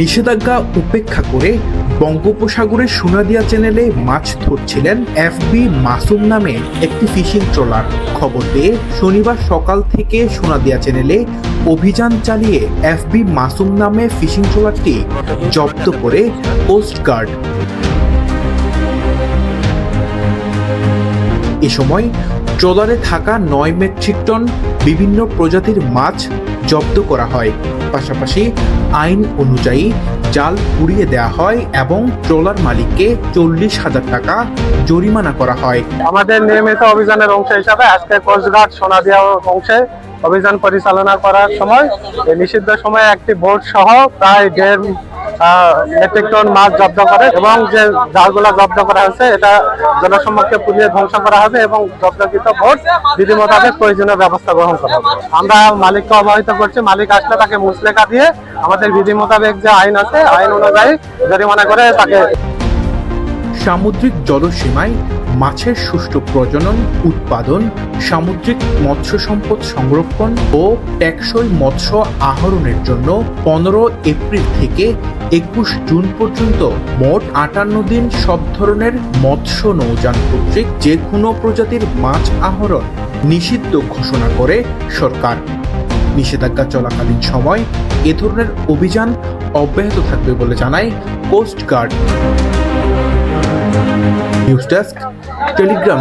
নিষেধাজ্ঞা উপেক্ষা করে বঙ্গোপসাগরের সোনাদিয়া চ্যানেলে মাছ ধরছিলেন এফবি মাসুম নামে একটি ফিশিং ট্রলার। খবর পেয়ে শনিবার সকাল থেকে সোনাদিয়া চ্যানেলে অভিযান চালিয়ে এফবি মাসুম নামে ফিশিং ট্রলারটি জব্দ করে কোস্টগার্ড। এ সময় ট্রলারে থাকা ৯ মেট্রিক টন বিভিন্ন প্রজাতির মাছ জব্দ করা হয়। পাশাপাশি আইন অনুযায়ী জাল পুড়িয়ে দেওয়া হয় এবং ট্রলার মালিককে 40,000 টাকা জরিমানা করা হয়। আমাদের নিয়মিত অভিযানের অংশ হিসাবে আজকে কোস্টগার্ড সোনাদিয়া অংশে অভিযান পরিচালনা করার সময় এই নিষিদ্ধ সময়ে একটি বোট সহ প্রায় 1.5 মেট্রিক টন মাছ জব্দ করে এবং যে জালগুলো জব্দ করা হয়েছে এটা জনসম্মুখে পুড়িয়ে ধ্বংস করা হবে এবং জব্দকৃত বোট বিধি মোতাবেক প্রয়োজনীয় ব্যবস্থা গ্রহণ করা হবে। আমরা মালিককে অবহিত করছি, মালিক আসলে তাকে মুচলেখা দিয়ে আমাদের বিধি মোতাবেক যে আইন আছে আইন অনুযায়ী জরিমানা করে তাকে। সামুদ্রিক জলসীমায় মাছের সুষ্ঠু প্রজনন, উৎপাদন, সামুদ্রিক মৎস্য সম্পদ সংরক্ষণ ও টেকসই মৎস্য আহরণের জন্য 15 এপ্রিল থেকে 21 জুন পর্যন্ত মোট 58 দিন সব ধরনের মৎস্য নৌযান কর্তৃক যে কোনো প্রজাতির মাছ আহরণ নিষিদ্ধ ঘোষণা করে সরকার। নিষেধাজ্ঞা চলাকালীন সময় এ ধরনের অভিযান অব্যাহত থাকবে বলে জানায় কোস্টগার্ড। News desk, Telegram.